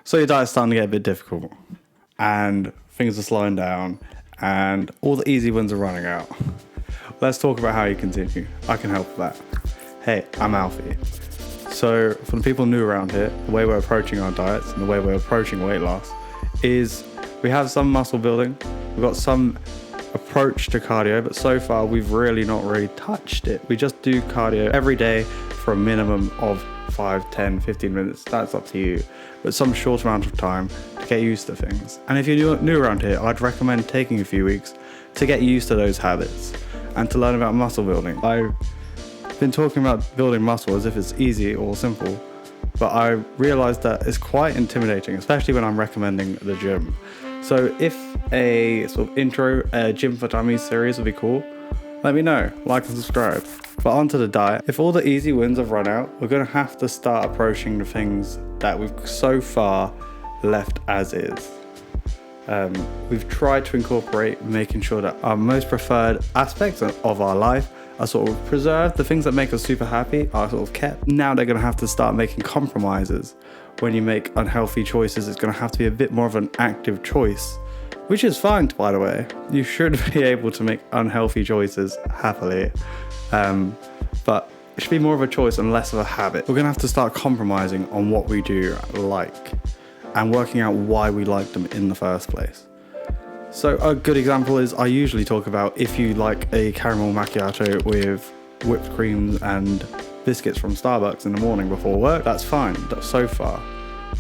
So your diet's starting to get a bit difficult and things are slowing down and all the easy wins are running out. Let's talk about how you continue. I can help with that. Hey, I'm Alfie. So for the people new around here, the way we're approaching our diets and the way we're approaching weight loss is we have some muscle building, we've got some approach to cardio, but so far we've not really touched it. We just do cardio every day for a minimum of 5, 10, 15 minutes. That's up to you, but some short amount of time to get used to things. And if you're new around here, I'd recommend taking a few weeks to get used to those habits and to learn about muscle building. I've been talking about building muscle as if it's easy or simple, but I realized that it's quite intimidating, especially when I'm recommending the gym. So if a sort of intro gym for dummies series would be cool, let me know, like and subscribe. But onto the diet. If all the easy wins have run out, we're gonna have to start approaching the things that we've so far left as is. We've tried to incorporate making sure that our most preferred aspects of our life are sort of preserved. The things that make us super happy are sort of kept. Now they're gonna have to start making compromises. When you make unhealthy choices, it's gonna have to be a bit more of an active choice, which is fine, by the way. You should be able to make unhealthy choices happily, but it should be more of a choice and less of a habit. We're gonna have to start compromising on what we do like and working out why we like them in the first place. So a good example is I usually talk about if you like a caramel macchiato with whipped cream and biscuits from Starbucks in the morning before work, that's fine, that's so far.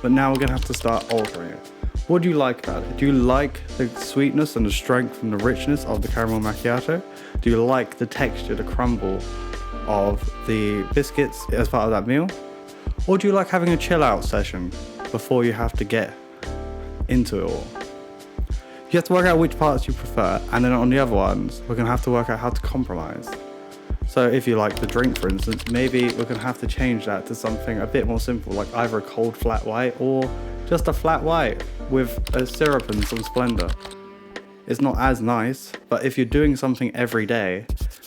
But now we're gonna have to start altering it. What do you like about it? Do you like the sweetness and the strength and the richness of the caramel macchiato? Do you like the texture, the crumble of the biscuits as part of that meal? Or do you like having a chill out session before you have to get into it all? You have to work out which parts you prefer, and then on the other ones, we're gonna have to work out how to compromise. So if you like the drink, for instance, maybe we're gonna have to change that to something a bit more simple, like either a cold flat white or just a flat white with a syrup and some Splenda. It's not as nice, but if you're doing something every day,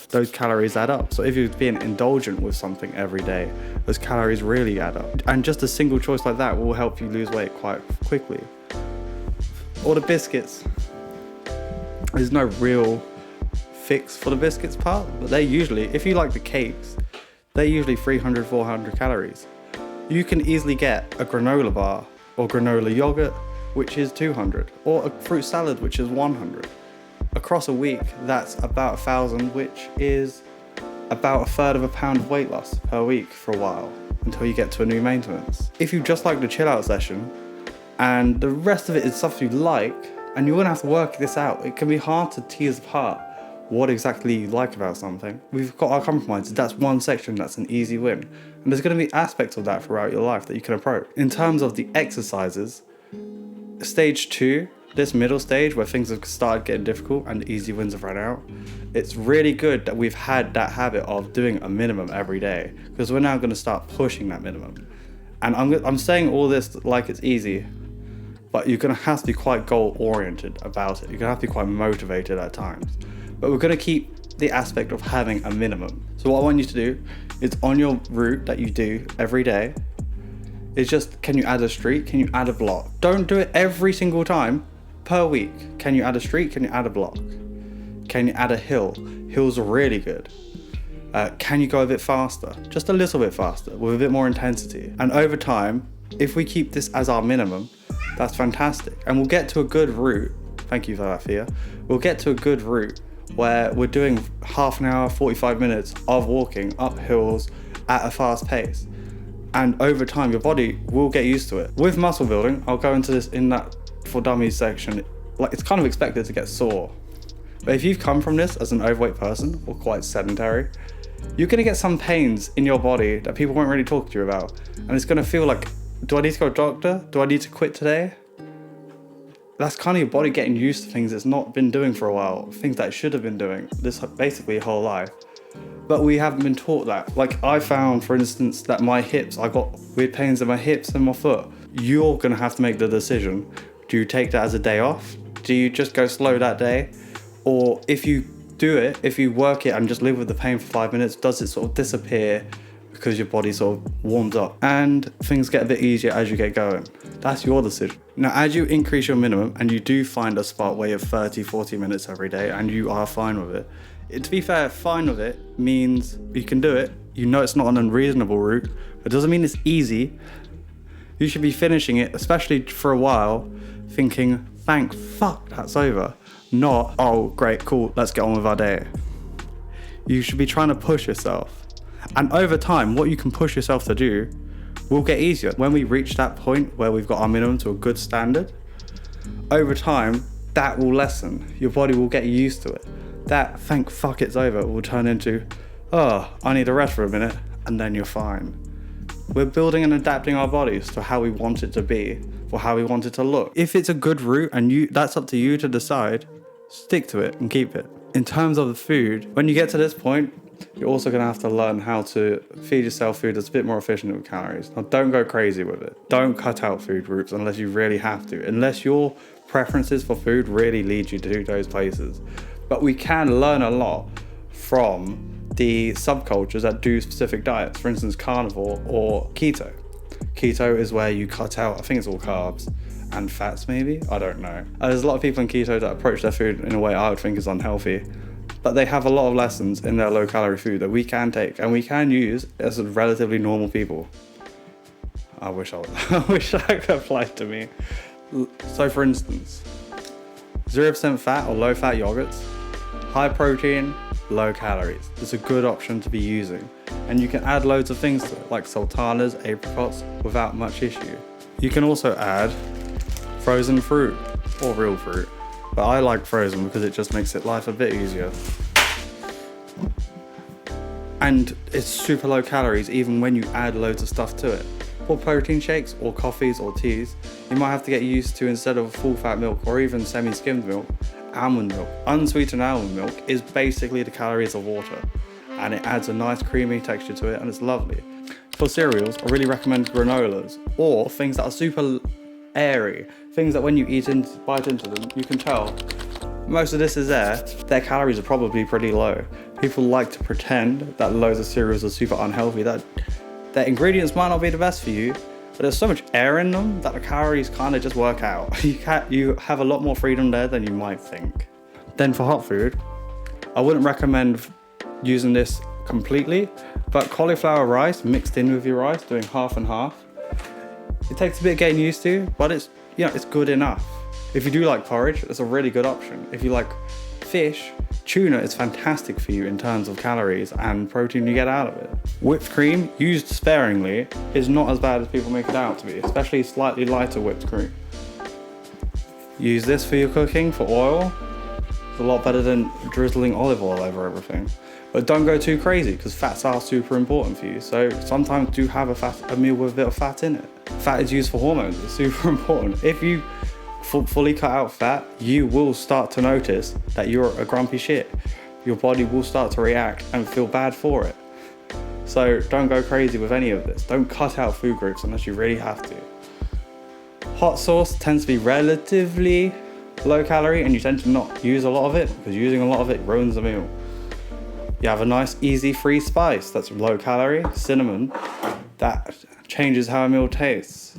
those calories add up. So if you're being indulgent with something every day, those calories really add up. And just a single choice like that will help you lose weight quite quickly. Or the biscuits. There's no real fix for the biscuits part, but they usually, if you like the cakes, they're usually 300, 400 calories. You can easily get a granola bar or granola yogurt, which is 200, or a fruit salad, which is 100. Across a week, that's about 1,000, which is about a third of a pound of weight loss per week for a while, until you get to a new maintenance. If you just like the chill out session, and the rest of it is stuff you like, and you're gonna have to work this out, it can be hard to tease apart what exactly you like about something. We've got our compromises. That's one section, that's an easy win. And there's gonna be aspects of that throughout your life that you can approach. In terms of the exercises, stage 2, this middle stage where things have started getting difficult and the easy wins have run out, it's really good that we've had that habit of doing a minimum every day, because we're now gonna start pushing that minimum. And I'm saying all this like it's easy, but you're gonna have to be quite goal oriented about it. You're gonna have to be quite motivated at times. But we're gonna keep the aspect of having a minimum. So what I want you to do is on your route that you do every day, is just, can you add a streak? Can you add a block? Don't do it every single time per week. Can you add a streak? Can you add a block? Can you add a hill? Hills are really good. Can you go a bit faster? Just a little bit faster with a bit more intensity. And over time, if we keep this as our minimum, that's fantastic. And we'll get to a good route. Thank you for that, Fia. We'll get to a good route where we're doing half an hour, 45 minutes of walking up hills at a fast pace. And over time, your body will get used to it. With muscle building, I'll go into this in that for dummies section, like it's kind of expected to get sore. But if you've come from this as an overweight person or quite sedentary, you're gonna get some pains in your body that people won't really talk to you about. And it's gonna feel like, do I need to go to the doctor? Do I need to quit today? That's kind of your body getting used to things it's not been doing for a while, things that it should have been doing this basically your whole life. But we haven't been taught that. Like I found, for instance, that my hips, I got weird pains in my hips and my foot. You're gonna have to make the decision. Do you take that as a day off? Do you just go slow that day? Or if you do it, if you work it and just live with the pain for 5 minutes, does it sort of disappear because your body sort of warms up and things get a bit easier as you get going. That's your decision. Now, as you increase your minimum and you do find a spot where you're 30, 40 minutes every day and you are fine with it, to be fair, fine with it means you can do it. You know it's not an unreasonable route. It doesn't mean it's easy. You should be finishing it, especially for a while, thinking, thank fuck that's over. Not, oh great, cool, let's get on with our day. You should be trying to push yourself. And over time, what you can push yourself to do will get easier. When we reach that point where we've got our minimum to a good standard, over time, that will lessen. Your body will get used to it. That thank fuck it's over will turn into, oh, I need a rest for a minute, and then you're fine. We're building and adapting our bodies to how we want it to be, or how we want it to look. If it's a good route and that's up to you to decide, stick to it and keep it. In terms of the food, when you get to this point, you're also going to have to learn how to feed yourself food that's a bit more efficient with calories. Now, don't go crazy with it. Don't cut out food groups unless you really have to, unless your preferences for food really lead you to those places. But we can learn a lot from the subcultures that do specific diets, for instance, carnivore or keto. Keto is where you cut out, I think it's all carbs and fats maybe, I don't know. There's a lot of people in keto that approach their food in a way I would think is unhealthy, but they have a lot of lessons in their low calorie food that we can take and we can use as relatively normal people. I wish that could apply to me. So for instance, 0% fat or low fat yogurts, high protein, low calories. It's a good option to be using. And you can add loads of things to it, like sultanas, apricots, without much issue. You can also add frozen fruit or real fruit, but I like frozen because it just makes life a bit easier. And it's super low calories even when you add loads of stuff to it. For protein shakes or coffees or teas, you might have to get used to, instead of full fat milk or even semi-skimmed milk, almond milk. Unsweetened almond milk is basically the calories of water, and it adds a nice creamy texture to it and it's lovely. For cereals, I really recommend granolas or things that are super airy, things that when you bite into them, you can tell most of this is there. Their calories are probably pretty low. People like to pretend that loads of cereals are super unhealthy, that their ingredients might not be the best for you, but there's so much air in them that the calories kind of just work out. You have a lot more freedom there than you might think. Then for hot food, I wouldn't recommend using this completely, but cauliflower rice mixed in with your rice, doing half and half. It takes a bit getting used to, but it's good enough. If you do like porridge, it's a really good option. If you like fish, tuna is fantastic for you in terms of calories and protein you get out of it. Whipped cream, used sparingly, is not as bad as people make it out to be, especially slightly lighter whipped cream. Use this for your cooking, for oil. It's a lot better than drizzling olive oil over everything. But don't go too crazy, because fats are super important for you. So sometimes do have a meal with a bit of fat in it. Fat is used for hormones, it's super important. If you fully cut out fat, you will start to notice that you're a grumpy shit. Your body will start to react and feel bad for it. So don't go crazy with any of this. Don't cut out food groups unless you really have to. Hot sauce tends to be relatively low calorie and you tend to not use a lot of it, because using a lot of it ruins the meal. You have a nice easy free spice that's low calorie, cinnamon, that changes how a meal tastes.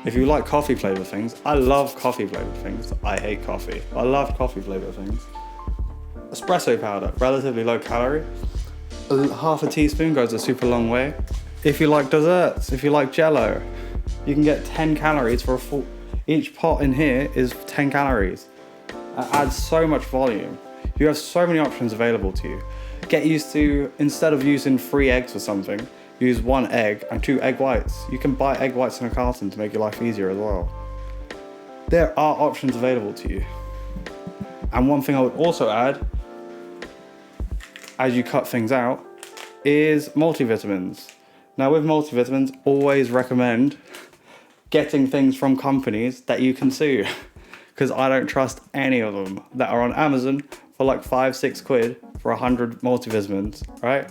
If you like coffee flavored things, I love coffee flavored things. I hate coffee. I love coffee flavored things. Espresso powder, relatively low calorie. Half a teaspoon goes a super long way. If you like desserts, if you like jello, you can get 10 calories for a full. Each pot in here is 10 calories. That adds so much volume. You have so many options available to you. Get used to, instead of using 3 eggs for something, use 1 egg and 2 egg whites. You can buy egg whites in a carton to make your life easier as well. There are options available to you. And one thing I would also add, as you cut things out, is multivitamins. Now with multivitamins, always recommend getting things from companies that you can sue, because I don't trust any of them that are on Amazon for like 5-6 quid for 100 multivitamins, right?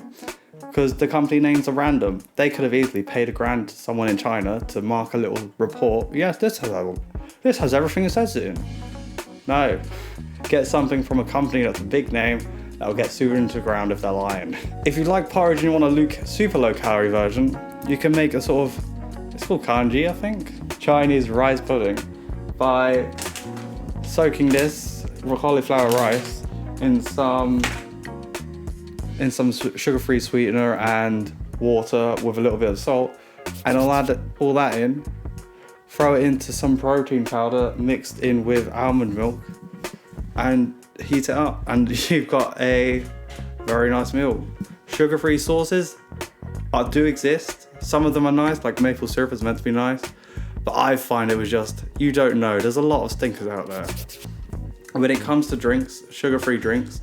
Because the company names are random. They could have easily paid $1,000 to someone in China to mark a little report. Yes, this has everything it says it in. No, get something from a company that's a big name, That'll get super into the ground if they're lying. If you like porridge and you want a super low calorie version, you can make a sort of, it's called kanji, I think, Chinese rice pudding, by soaking this cauliflower rice in some sugar-free sweetener and water with a little bit of salt, and I'll add all that in, throw it into some protein powder mixed in with almond milk, and heat it up, and you've got a very nice meal. Sugar-free sauces do exist. Some of them are nice, like maple syrup is meant to be nice, but I find it was just, you don't know, there's a lot of stinkers out there. When it comes to drinks, sugar-free drinks,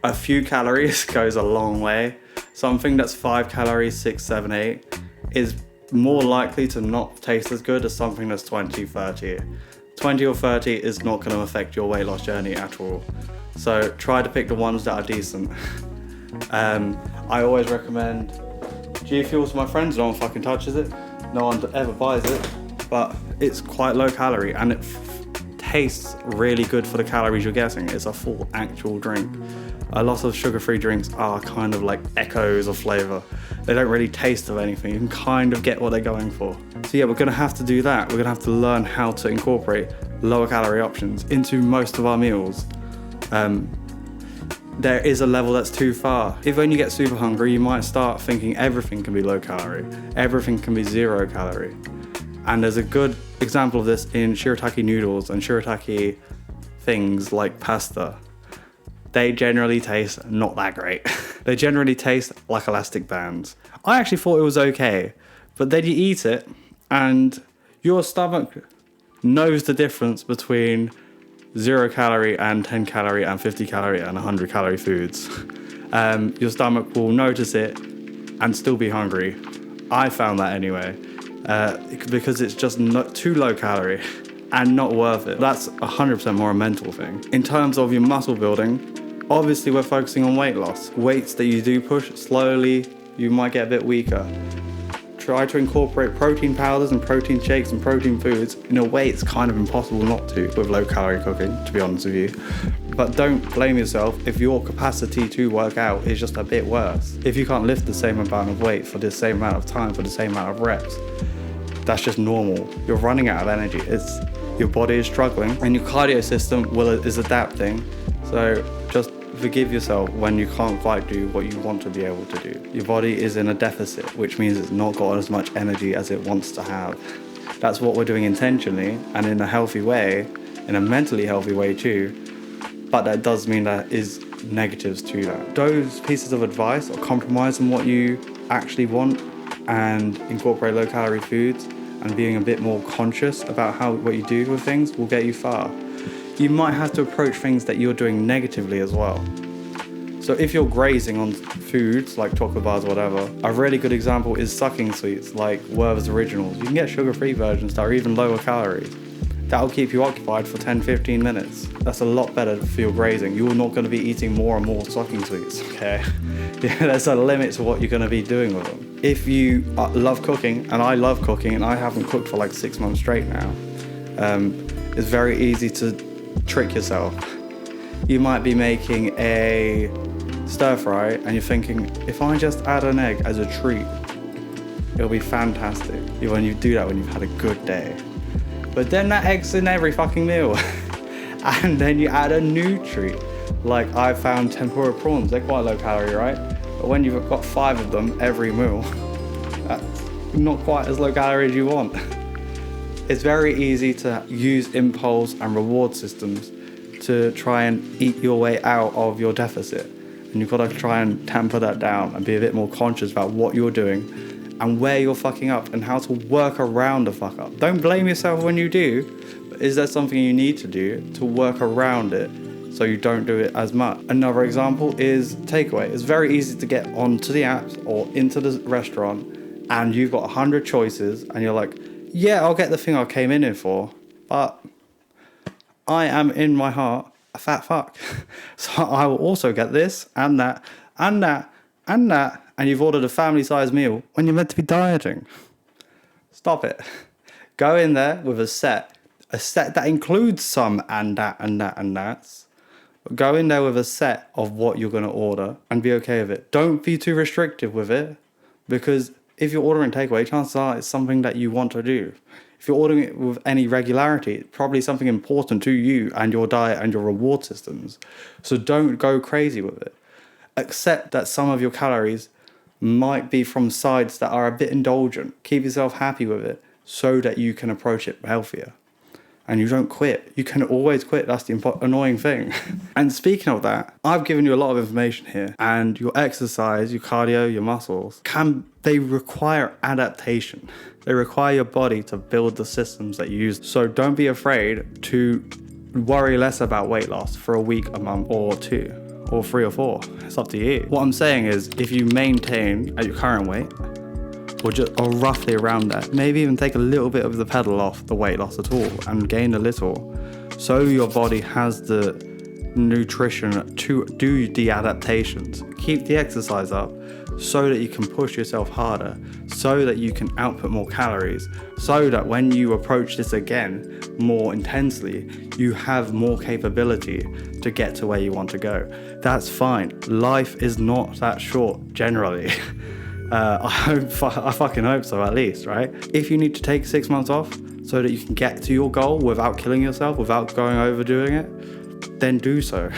a few calories goes a long way. Something that's 5 calories, 6, 7, 8 is more likely to not taste as good as something that's 20, 30. 20 or 30 is not going to affect your weight loss journey at all. So try to pick the ones that are decent. I always recommend G Fuel to my friends. No one fucking touches it. No one ever buys it, but it's quite low calorie and it tastes really good for the calories you're getting. It's a full actual drink. A lot of sugar-free drinks are kind of like echoes of flavor. They don't really taste of anything. You can kind of get what they're going for. So yeah, we're gonna have to do that. We're gonna have to learn how to incorporate lower calorie options into most of our meals. There is a level that's too far. If when you get super hungry, you might start thinking everything can be low calorie, everything can be 0 calorie. And there's a good example of this in shirataki noodles and shirataki things like pasta. They generally taste not that great. They generally taste like elastic bands. I actually thought it was okay, but then you eat it and your stomach knows the difference between 0 calorie and 10 calorie and 50 calorie and 100 calorie foods. Your stomach will notice it and still be hungry. I found that anyway, because it's just not too low calorie and not worth it. That's 100% more a mental thing. In terms of your muscle building, obviously we're focusing on weight loss. Weights that you do push slowly, you might get a bit weaker. Try to incorporate protein powders and protein shakes and protein foods. In a way, it's kind of impossible not to with low calorie cooking, to be honest with you. But don't blame yourself if your capacity to work out is just a bit worse. If you can't lift the same amount of weight for the same amount of time, for the same amount of reps, that's just normal. You're running out of energy. Your body is struggling and your cardio system is adapting. So just forgive yourself when you can't quite do what you want to be able to do. Your body is in a deficit, which means it's not got as much energy as it wants to have. That's what we're doing intentionally and in a healthy way, in a mentally healthy way too, but that does mean that is negatives to that. Those pieces of advice, or compromise on what you actually want and incorporate low calorie foods and being a bit more conscious about what you do with things will get you far. You might have to approach things that you're doing negatively as well. So if you're grazing on foods like chocolate bars or whatever, a really good example is sucking sweets like Werther's Originals. You can get sugar-free versions that are even lower calories. That'll keep you occupied for 10-15 minutes. That's a lot better for your grazing. You're not going to be eating more and more sucking sweets, okay? There's a limit to what you're going to be doing with them. If you love cooking, and I love cooking, and I haven't cooked for like 6 months straight now, it's very easy to trick yourself. You might be making a stir fry and you're thinking, if I just add an egg as a treat, it'll be fantastic. When you do that when you've had a good day. But then that egg's in every fucking meal. And then you add a new treat. Like I found tempura prawns, they're quite low calorie, right? But when you've got 5 of them every meal, that's not quite as low calorie as you want. It's very easy to use impulse and reward systems to try and eat your way out of your deficit. And you've got to try and temper that down and be a bit more conscious about what you're doing and where you're fucking up and how to work around the fuck up. Don't blame yourself when you do, but is there something you need to do to work around it so you don't do it as much? Another example is takeaway. It's very easy to get onto the apps or into the restaurant and you've got 100 choices and you're like, yeah, I'll get the thing I came in for, but I am in my heart a fat fuck. So I will also get this and that and that and that, and you've ordered a family-sized meal when you're meant to be dieting. Stop it. Go in there with a set that includes some and that and that and that's, Go in there with a set of what you're going to order and be okay with it. Don't be too restrictive with it, because if you're ordering takeaway, chances are it's something that you want to do. If you're ordering it with any regularity, it's probably something important to you and your diet and your reward systems. So don't go crazy with it. Accept that some of your calories might be from sides that are a bit indulgent. Keep yourself happy with it so that you can approach it healthier. And you don't quit. You can always quit. That's the annoying thing. And speaking of that, I've given you a lot of information here. And your exercise, your cardio, your muscles, they require adaptation. They require your body to build the systems that you use. So don't be afraid to worry less about weight loss for a week, a month, or 2, or 3 or 4. It's up to you. What I'm saying is, if you maintain at your current weight, or roughly around that, maybe even take a little bit of the pedal off the weight loss at all and gain a little, so your body has the nutrition to do the adaptations. Keep the exercise up so that you can push yourself harder, so that you can output more calories, so that when you approach this again more intensely, you have more capability to get to where you want to go. That's fine. Life is not that short generally. I fucking hope so, at least, right? If you need to take 6 months off so that you can get to your goal without killing yourself, without overdoing it, then do so.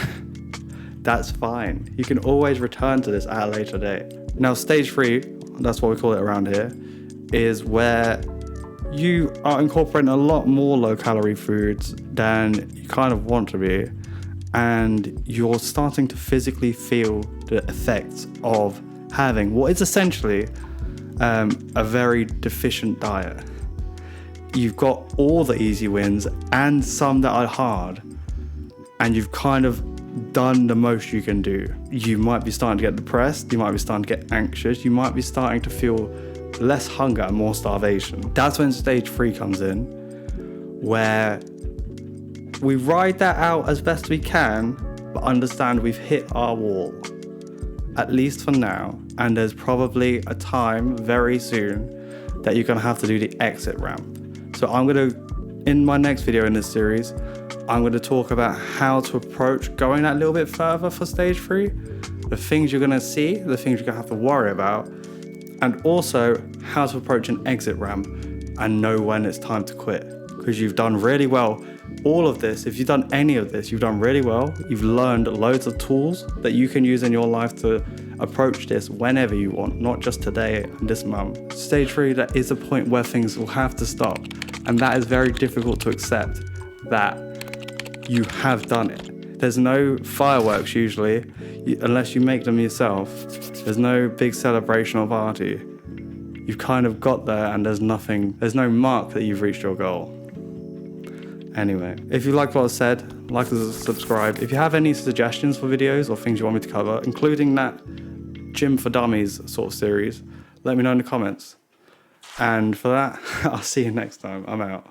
That's fine. You can always return to this at a later date. Now, stage 3, that's what we call it around here, is where you are incorporating a lot more low-calorie foods than you kind of want to be, and you're starting to physically feel the effects of having what is essentially a very deficient diet. You've got all the easy wins and some that are hard, and you've kind of done the most you can do. You might be starting to get depressed, you might be starting to get anxious, you might be starting to feel less hunger and more starvation. That's when stage 3 comes in, where we ride that out as best we can, but understand we've hit our wall. At least for now, and there's probably a time very soon that you're gonna have to do the exit ramp. So in my next video in this series, I'm gonna talk about how to approach going that little bit further for stage 3, the things you're gonna see, the things you're gonna have to worry about, and also how to approach an exit ramp and know when it's time to quit. Because you've done really well. All of this, if you've done any of this, you've done really well. You've learned loads of tools that you can use in your life to approach this whenever you want, not just today and this month. Stage 3, that is a point where things will have to stop. And that is very difficult to accept, that you have done it. There's no fireworks usually, unless you make them yourself. There's no big celebration or party. You've kind of got there and there's no mark that you've reached your goal. Anyway, if you liked what I said, like and subscribe. If you have any suggestions for videos or things you want me to cover, including that Gym for Dummies sort of series, let me know in the comments. And for that, I'll see you next time. I'm out.